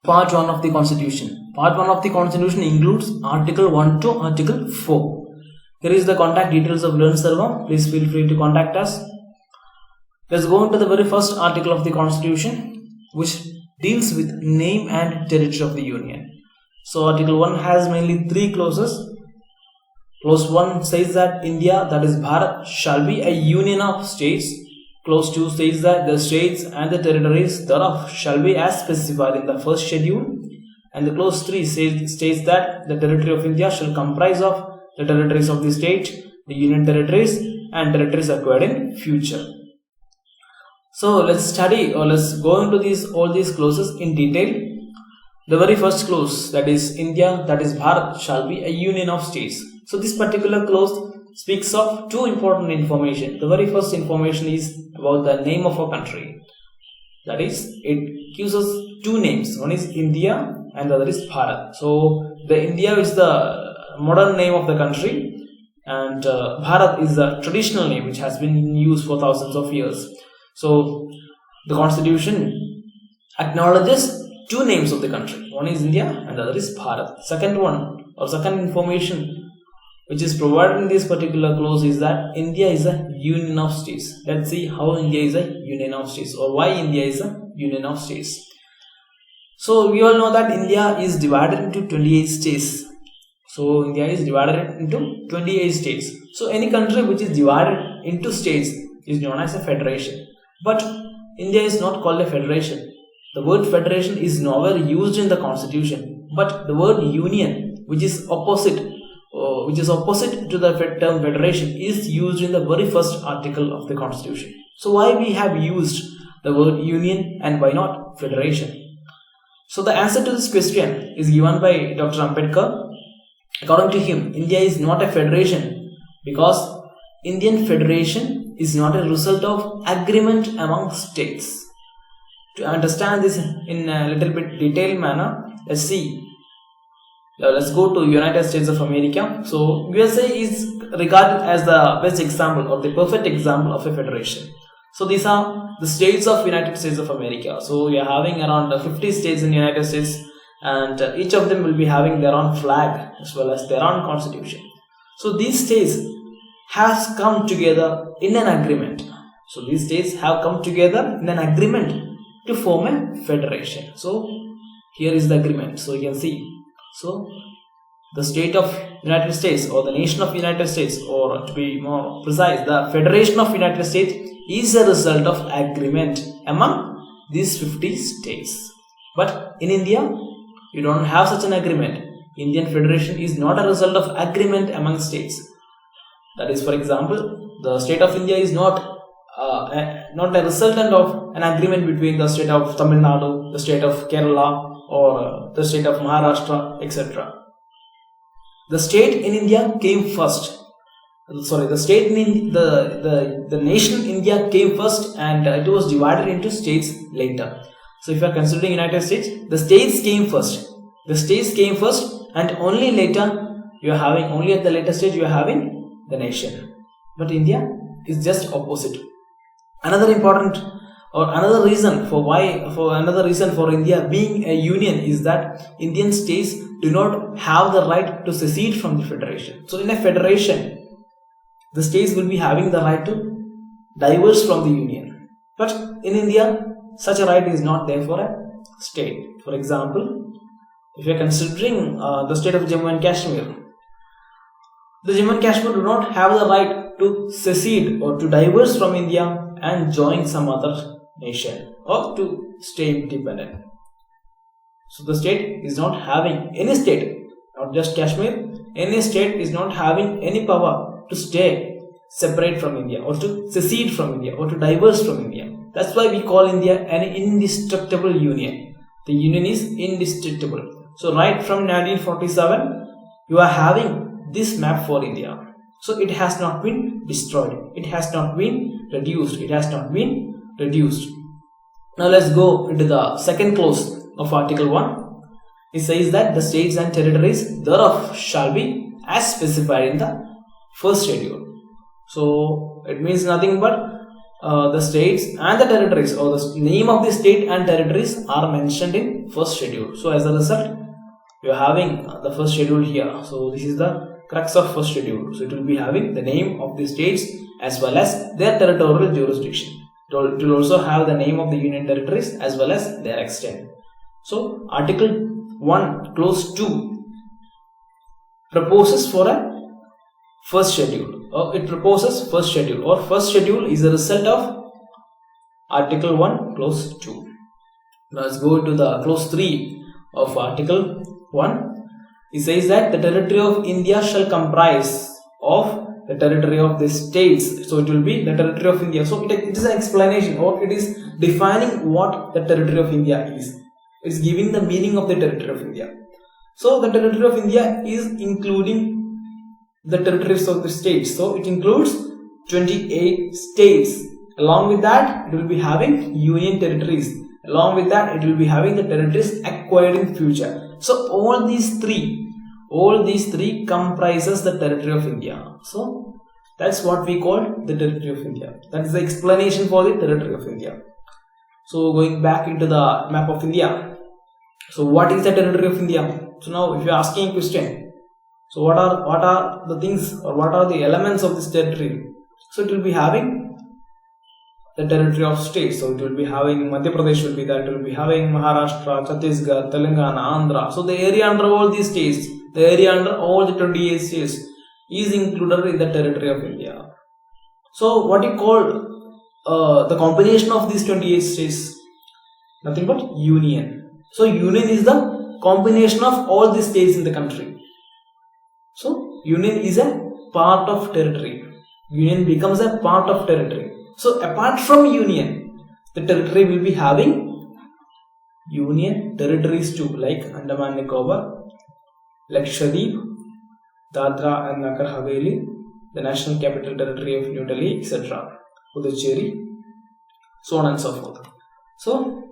Part 1 of the Constitution. Part 1 of the Constitution includes Article 1 to Article 4. Here is the contact details of Learn Server. Please feel free to contact us. Let's go into the very first article of the Constitution, which deals with name and territory of the Union. So Article 1 has mainly 3 clauses. Clause 1 says that India, that is Bharat, shall be a union of states. Clause 2 says that the states and the territories thereof shall be as specified in the first schedule. And the clause 3 states that the territory of India shall comprise of the territories of the state, the union territories, and territories acquired in future. So let's study, or let's go into all these clauses in detail. The very first clause, that is India, that is Bharat, shall be a union of states. So this particular clause speaks of 2 important information. The very first information is about the name of a country. That is, it gives us 2 names. One is India and the other is Bharat. So the India is the modern name of the country, and Bharat is the traditional name which has been used for thousands of years. So the Constitution acknowledges 2 names of the country. One is India and the other is Bharat. Second information which is provided in this particular clause is that India is a union of states. Let's see how India is a union of states, or why India is a union of states. So we all know that India is divided into 28 states. So India is divided into 28 states. So any country which is divided into states is known as a federation. But India is not called a federation. The word federation is nowhere used in the Constitution. But the word union, which is opposite to the term federation, is used in the very first article of the Constitution. So why we have used the word union and why not federation? So the answer to this question is given by Dr. Ambedkar. According to him, India is not a federation because Indian federation is not a result of agreement among states. To understand this in a little bit detailed manner, let's see. Let's go to United States of America. So USA is regarded as the best example or the perfect example of a federation. So these are the states of United States of America. So we are having around 50 states in the United States, and each of them will be having their own flag as well as their own constitution. So these states have come together in an agreement. So these states have come together in an agreement to form a federation. So here is the agreement. So you can see. So the state of United States, or the nation of United States, or to be more precise, the Federation of United States is a result of agreement among these 50 states. But in India, you don't have such an agreement. Indian Federation is not a result of agreement among states. That is, for example, the state of India is not a resultant of an agreement between the state of Tamil Nadu, the state of Kerala, or the state of Maharashtra, etc. The state in India came first. The nation India came first, and it was divided into states later. So if you are considering United States, the states came first. The states came first, and only later you are having, only at the later stage you are having the nation. But India is just opposite. Another reason for India being a union is that Indian states do not have the right to secede from the federation. So in a federation, the states will be having the right to diverge from the union. But in India, such a right is not there for a state. For example, if you are considering the state of Jammu and Kashmir, the Jammu and Kashmir do not have the right to secede or to diverge from India and join some other nation, or to stay independent. So the state is not having, any state, not just Kashmir, any state is not having any power to stay separate from India, or to secede from India, or to diverge from India. That's why we call India an indestructible union. The union is indestructible. So right from 1947, you are having this map for India. So it has not been destroyed. It has not been reduced. It has not been reduced. Now let's go into the second clause of Article 1. It says that the states and territories thereof shall be as specified in the first schedule. So it means nothing but the states and the territories, or the name of the state and territories are mentioned in first schedule. So as a result, we are having the first schedule here. So this is the crux of first schedule. So it will be having the name of the states as well as their territorial jurisdiction. It will also have the name of the union territories as well as their extent. So Article 1 Clause 2 proposes for a first schedule, or it proposes first schedule, or first schedule is a result of Article 1 Clause 2. Now let's go to the Clause 3 of Article 1. It says that the territory of India shall comprise of the territory of the states. So it will be the territory of India. So it is an explanation, or it is defining what the territory of India is. It is giving the meaning of the territory of India. So the territory of India is including the territories of the states. So it includes 28 states. Along with that, it will be having union territories. Along with that, it will be having the territories acquired in future. So all these three comprises the territory of India. So that's what we call the territory of India. That is the explanation for the territory of India. So going back into the map of India. So what is the territory of India? So now if you are asking a question, so what are the things, or what are the elements of this territory? So it will be having the territory of states. So it will be having Madhya Pradesh will be there, it will be having Maharashtra, Chhattisgarh, Telangana, Andhra. So the area under all these states, the area under all the 28 states is included in the territory of India. So what you call the combination of these 28 states? Nothing but union. So union is the combination of all the states in the country. So union is a part of territory. Union becomes a part of territory. So apart from union, the territory will be having union territories too, like Andaman Nicobar, Lakshadweep, Dadra and Nagar Haveli, the National Capital Territory of New Delhi, etc., Puducherry, so on and so forth. So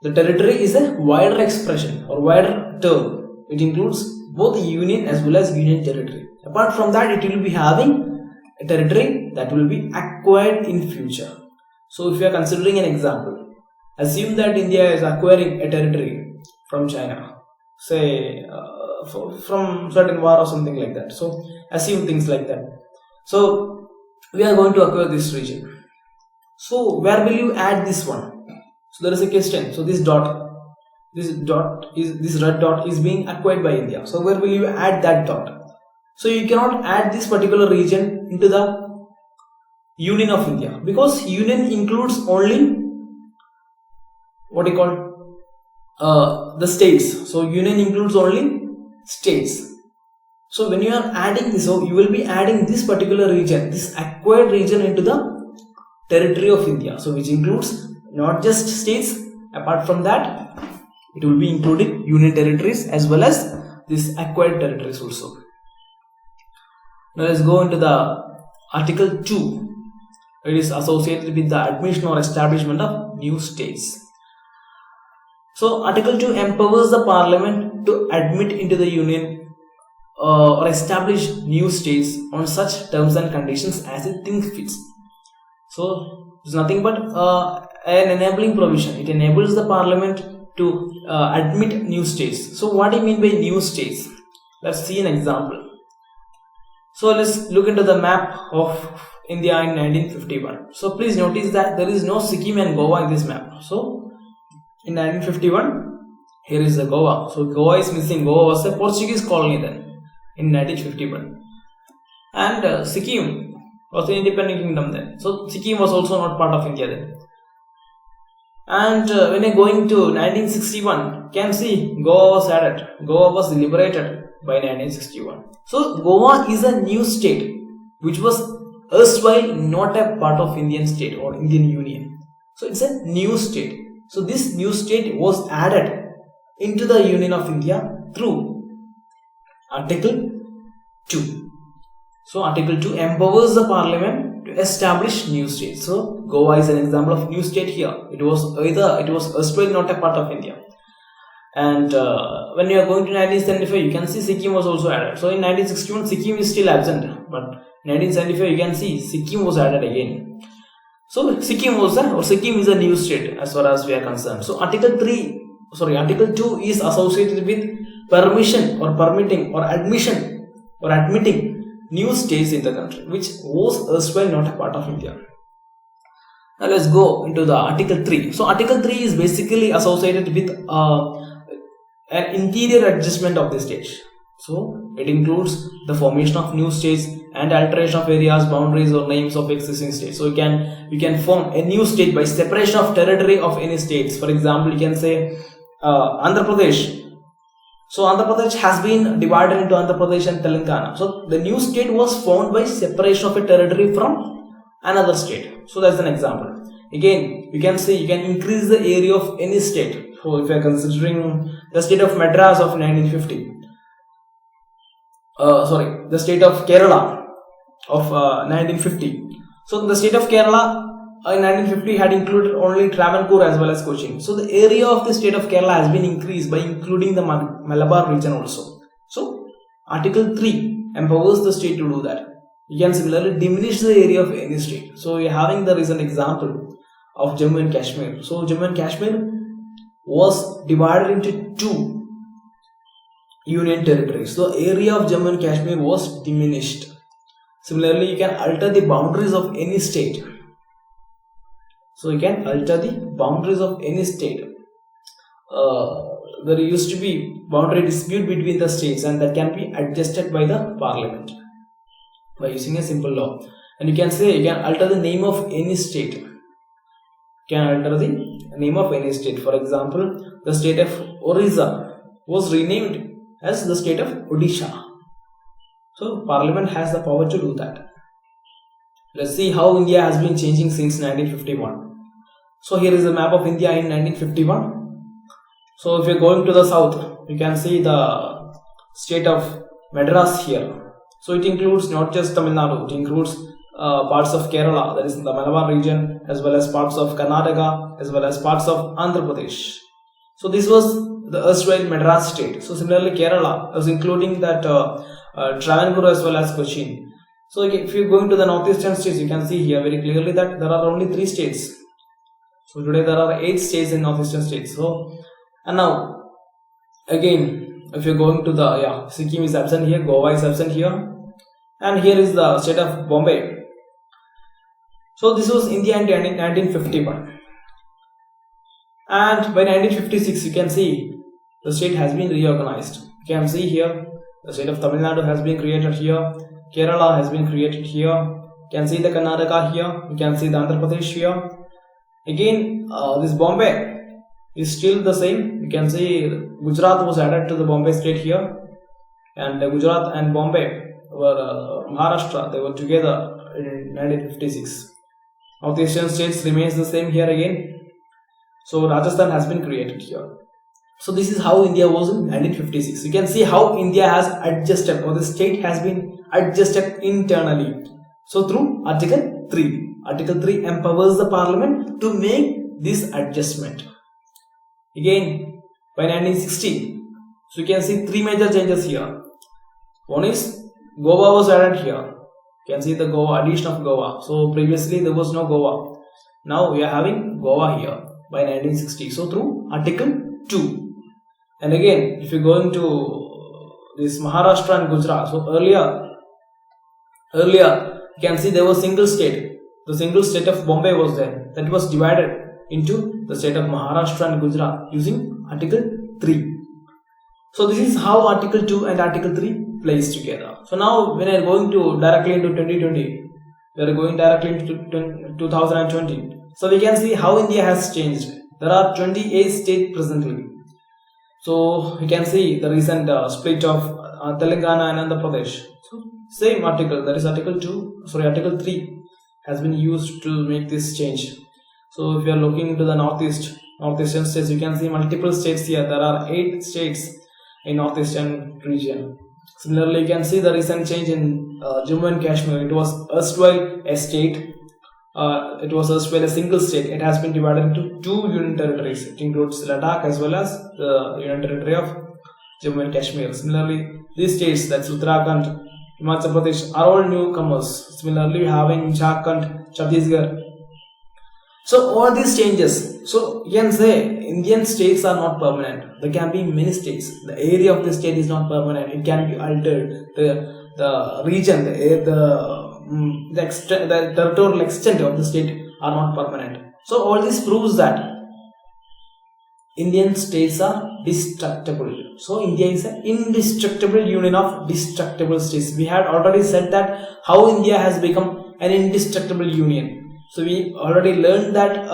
the territory is a wider expression or wider term. It includes both the union as well as union territory. Apart from that, it will be having a territory that will be acquired in future. So if you are considering an example, assume that India is acquiring a territory from China, say from certain war or something like that. So assume things like that. So we are going to acquire this region. So where will you add this one? So there is a question. So this red dot is being acquired by India. So where will you add that dot? So you cannot add this particular region into the Union of India, because Union includes only what you call the states. So Union includes only states. So when you are adding this, so you will be adding this particular region, this acquired region, into the territory of India. So which includes not just states. Apart from that, it will be including union territories as well as this acquired territories also. Now let's go into the Article 2. It is associated with the admission or establishment of new states. So Article 2 empowers the Parliament to admit into the Union or establish new states on such terms and conditions as it thinks fits. So it's nothing but an enabling provision. It enables the Parliament to admit new states. So what do you mean by new states? Let's see an example. So let's look into the map of India in 1951. So please notice that there is no Sikkim and Goa in this map. So in 1951, here is the Goa. So Goa is missing. Goa was a Portuguese colony then in 1951. And Sikkim was an independent kingdom then. So Sikkim was also not part of India then. And when you're going to 1961, you can see Goa was added. Goa was liberated by 1961. So Goa is a new state which was erstwhile not a part of Indian state or Indian Union. So it's a new state. So this new state was added into the Union of India through Article 2. So Article 2 empowers the Parliament to establish new states. So Goa is an example of new state here. It was erstwhile not a part of India. And when you are going to 1975, you can see Sikkim was also added. So in 1961, Sikkim is still absent, but in 1975, you can see Sikkim was added again. So Sikkim is a new state as far as we are concerned. So Article 2 is associated with permission or permitting or admission or admitting new states in the country, which was erstwhile not a part of India. Now let's go into the Article 3. So Article 3 is basically associated with an interior adjustment of the state. So it includes the formation of new states and alteration of areas, boundaries or names of existing states. So we can form a new state by separation of territory of any states. For example, you can say Andhra Pradesh. So Andhra Pradesh has been divided into Andhra Pradesh and Telangana. So the new state was formed by separation of a territory from another state. So that's an example. Again, you can say you can increase the area of any state. So if you are considering the state of Madras of 1950, the state of Kerala of 1950. So the state of Kerala in 1950 had included only Travancore as well as Cochin. So the area of the state of Kerala has been increased by including the Malabar region also. So Article 3 empowers the state to do that. You can similarly diminish the area of any state. So we are having the recent example of Jammu and Kashmir. So Jammu and Kashmir was divided into 2 union territories. So area of Jammu and Kashmir was diminished. Similarly, you can alter the boundaries of any state. So you can alter the boundaries of any state. There used to be boundary dispute between the states, and that can be adjusted by the parliament by using a simple law. And you can say you can alter the name of any state. You can alter the name of any state. For example, the state of Orissa was renamed as the state of Odisha. So Parliament has the power to do that. Let's see how India has been changing since 1951. So here is the map of India in 1951. So if you are going to the south, you can see the state of Madras here. So it includes not just Tamil Nadu, it includes parts of Kerala, that is the Malabar region, as well as parts of Karnataka, as well as parts of Andhra Pradesh. So this was the erstwhile Madras state. So similarly Kerala was including that Travancore as well as Cochin. So if you go into the northeastern states, you can see here very clearly that there are only 3 states. So today there are 8 states in northeastern states. So and now again, if you're going to the Sikkim is absent here, Goa is absent here, and here is the state of Bombay. So this was India in 1951, and by 1956 you can see the state has been reorganized. You can see here the state of Tamil Nadu has been created here, Kerala has been created here, you can see the Karnataka here, you can see the Andhra Pradesh here. Again, this Bombay is still the same. You can see Gujarat was added to the Bombay state here, and Gujarat and Bombay were Maharashtra, they were together in 1956. Northeastern states remains the same here again. So Rajasthan has been created here. So this is how India was in 1956. You can see how India has adjusted, or the state has been adjusted internally. So through Article 3. Article 3 empowers the parliament to make this adjustment. Again, by 1960, so you can see 3 major changes here. One is Goa was added here. You can see the Goa, addition of Goa. So previously there was no Goa. Now we are having Goa here by 1960. So through Article 2. And again, if you go into this Maharashtra and Gujarat, so earlier you can see there was single state. The single state of Bombay was there. That was divided into the state of Maharashtra and Gujarat using Article 3. So this is how Article 2 and Article 3 plays together. So now when I am going to directly into 2020, we are going directly into 2020. So we can see how India has changed. There are 28 states presently. So you can see the recent split of Telangana and Andhra Pradesh. So same article, that is Article 3 has been used to make this change. So if you are looking into the northeastern states, you can see multiple states here. There are 8 states in northeastern region. Similarly, you can see the recent change in Jammu and Kashmir. It was erstwhile a state. It was erstwhile a single state. It has been divided into 2 union territories. It includes Ladakh as well as the union territory of Jammu and Kashmir. Similarly, these states, that's Uttarakhand, Himachal Pradesh, are all newcomers. Similarly, having Jharkhand, Chhattisgarh, So all these changes, so you can say Indian states are not permanent. There can be many states. The area of the state is not permanent. It can be altered. The region, the territorial extent of the state are not permanent. So all this proves that Indian states are destructible. So India is an indestructible union of destructible states. We had already said that how India has become an indestructible union. So we already learned that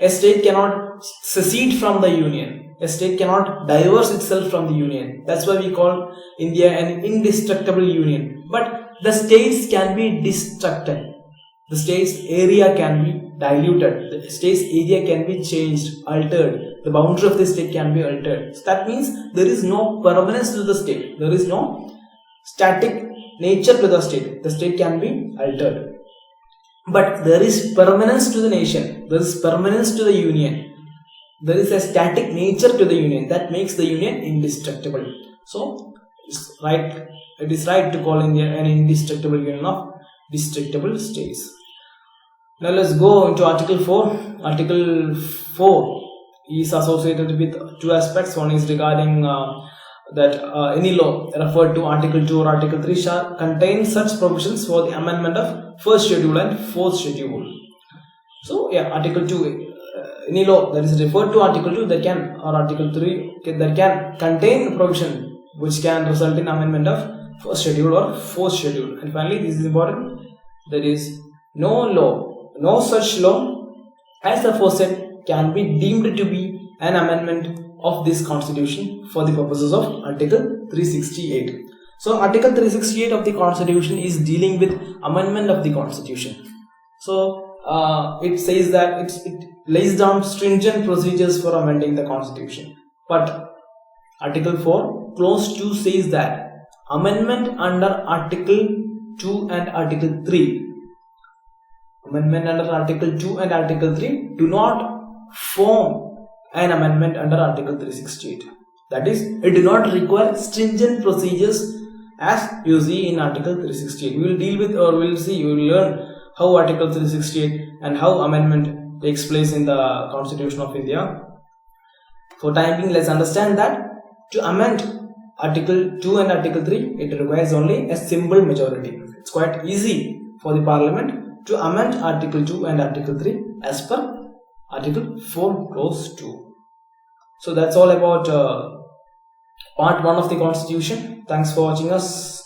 a state cannot secede from the union. A state cannot divorce itself from the union. That's why we call India an indestructible union. But the states can be destructed. The state's area can be diluted. The state's area can be changed, altered. The boundary of the state can be altered. So that means there is no permanence to the state. There is no static nature to the state. The state can be altered. But there is permanence to the nation. There is permanence to the union. There is a static nature to the union that makes the union indestructible. So it is right to call India an indestructible union of destructible states. Now let's go into Article 4. Article 4 is associated with two aspects. One is regarding that any law referred to Article 2 or Article 3 shall contain such provisions for the amendment of first schedule and fourth schedule. So Article 2, any law that is referred to Article 2 that can, or Article 3 that can contain provision which can result in amendment of first schedule or fourth schedule. And finally, this is important, there is no such law as aforesaid can be deemed to be an amendment of this constitution for the purposes of Article 368. So Article 368 of the constitution is dealing with amendment of the constitution. So it says that it lays down stringent procedures for amending the constitution. But Article 4 clause 2 says that amendment under Article 2 and Article 3, amendment under Article 2 and Article 3 do not form an amendment under Article 368. That is, it do not require stringent procedures as you see in Article 368. We will deal with, or we will see, you will learn how Article 368 and how amendment takes place in the Constitution of India. For time being, let's understand that to amend Article 2 and Article 3, it requires only a simple majority. It's quite easy for the Parliament to amend Article 2 and Article 3 as per Article 4 clause 2. So that's all about part 1 of the Constitution. Thanks for watching us.